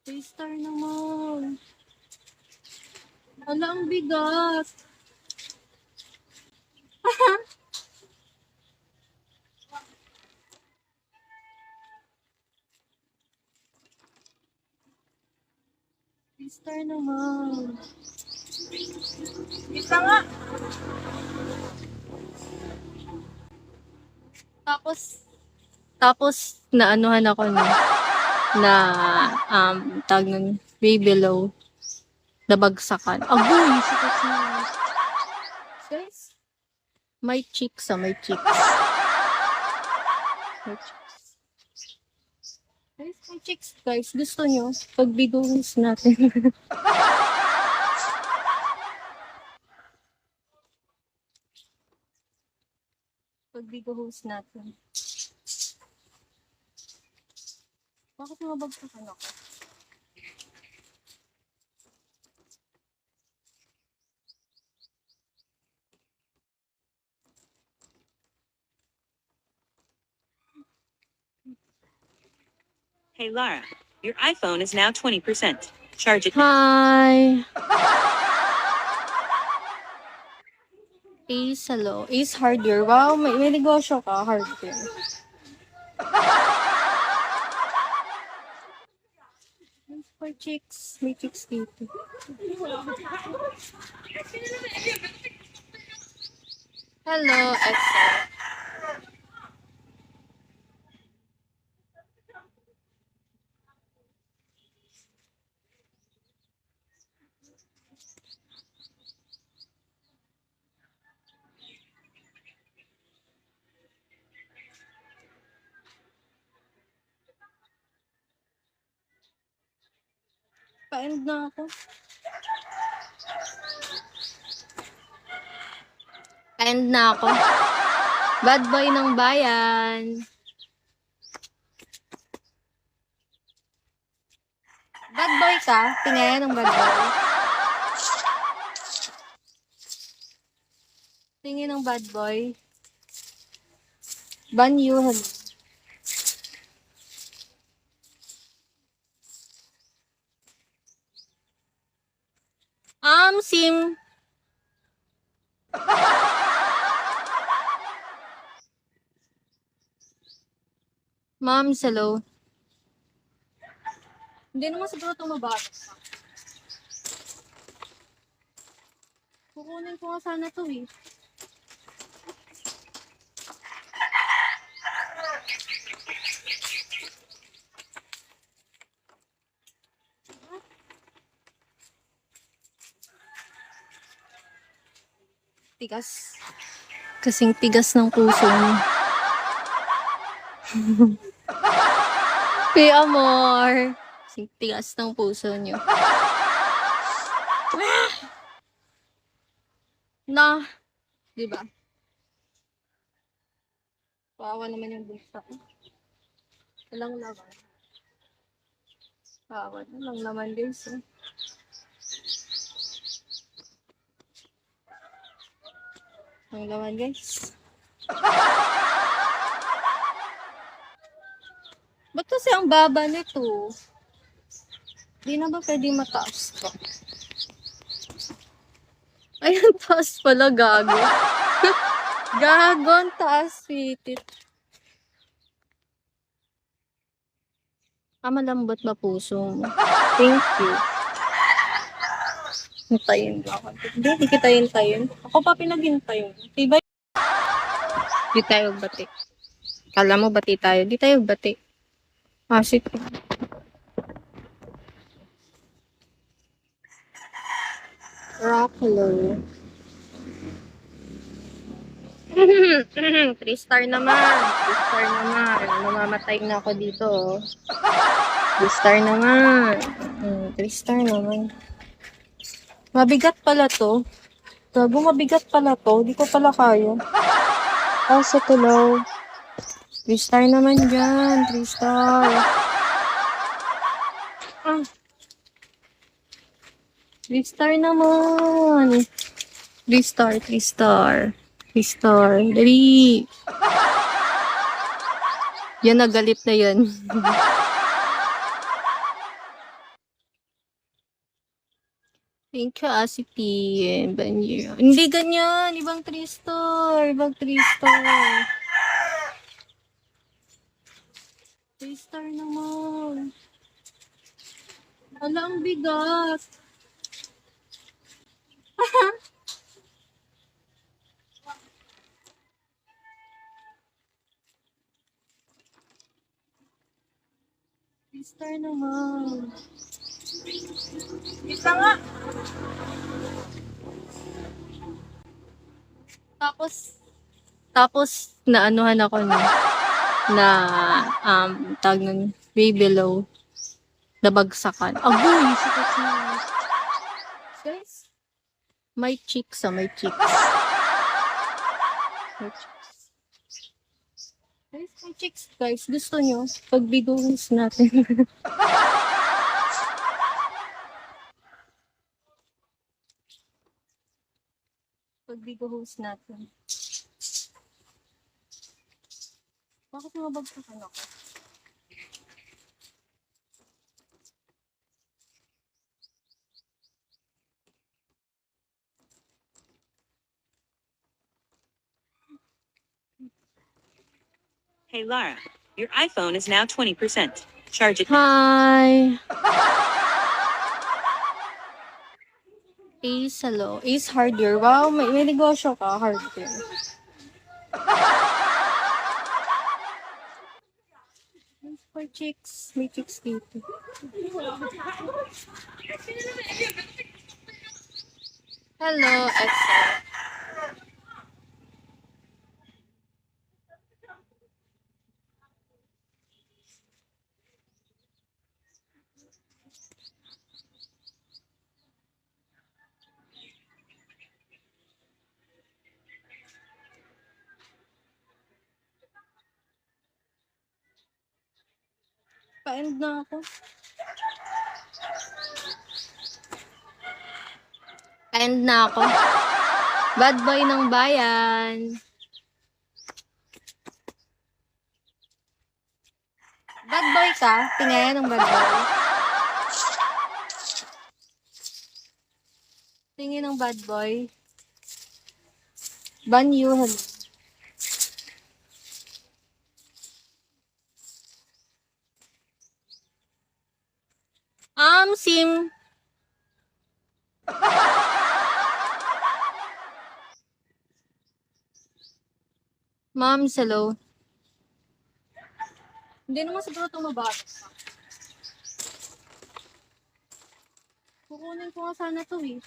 3 star naman. Wala, ang bigat. Star naman. Isa nga. Tapos, naanuhan ako tag nun, way below, nabagsakan. Agoy! Sikat na. Guys, may chicks may chicks. May chicks. Guys, may chicks, guys. Gusto nyo? Pagbigos natin. Pagbigos natin. Bakit nabagsakan ako? Hey Lara, your iPhone is now 20%. Charge it. Hi! Ace, hello. Ace Hardware. Wow, may negosyo ka, hardware. For chicks. May chicks dito. Hello, Excel. Pa-end na ako. Pa-end na ako. Bad boy ng bayan. Bad boy ka? Tingnan ng bad boy. Tingin ng bad boy. Banyu, hello. Sim. Ma'am, hello. Hindi naman siguro itong mabago. Kukunin ko nga sana ito eh. Tigas. Kasing tigas ng puso mo. Hey, amor. Kasing tigas ng puso niyo. Na. Diba? Kawawa naman yung bulsa ko. Walang laman. Kawawa na lang laman guys. Walang laman guys. Ba't kasi ang baba nito? Di na ba pwede mataas to? Ay, ang taas pala, gago. Gago, ang taas, sweetie. Malambot ba puso mo? Thank you. Hintayin mo ako. Hindi kita hintayin. Ako pa pinaghintayin. Diba? Di tayo bati. Kala mo bati tayo. Di tayo bati. Sige. Rock, hello. 3 star naman. 3 star naman. Mamamatay na ako dito. 3 star naman. 3 star naman. Mabigat pala to. Gago, mabigat pala to. Di ko pala kaya. Sa tulaw. 3 star naman dyan. 3 star. 3 star naman. 3 star, 3 star. 3 star. Dali. Yan, nagalit na yan. Thank you, Asi P. Banyo. Hindi ganyan. Ibang 3-star. Ibang 3-star. 3-star naman. Ala, ang bigat. Three-star naman. Isa nga. Tapos, naanuhan ako na, tag nun, way below, nabagsakan. Agoy! Sikat na. Guys, may chicks, may chicks. May chicks. Guys, may chicks, guys. Gusto nyo? Pagbigos natin. Pagbigos natin. Bakit nabagsakan ako? Hey Lara, your iPhone is now 20%. Charge it. Hi! Ace, hello. Ace Hardware. Wow, may negosyo ka, hardware. For chicks. May chicks dito. Hello, Excel. Pa-end na ako. Pa-end na ako. Bad boy ng bayan. Bad boy ka? Tingnan ng bad boy. Tingin ng bad boy. Banyo, hello. Sim. Ma'am, hello. Hindi naman siguro tumabas. Kukunin ko nga sana to eh.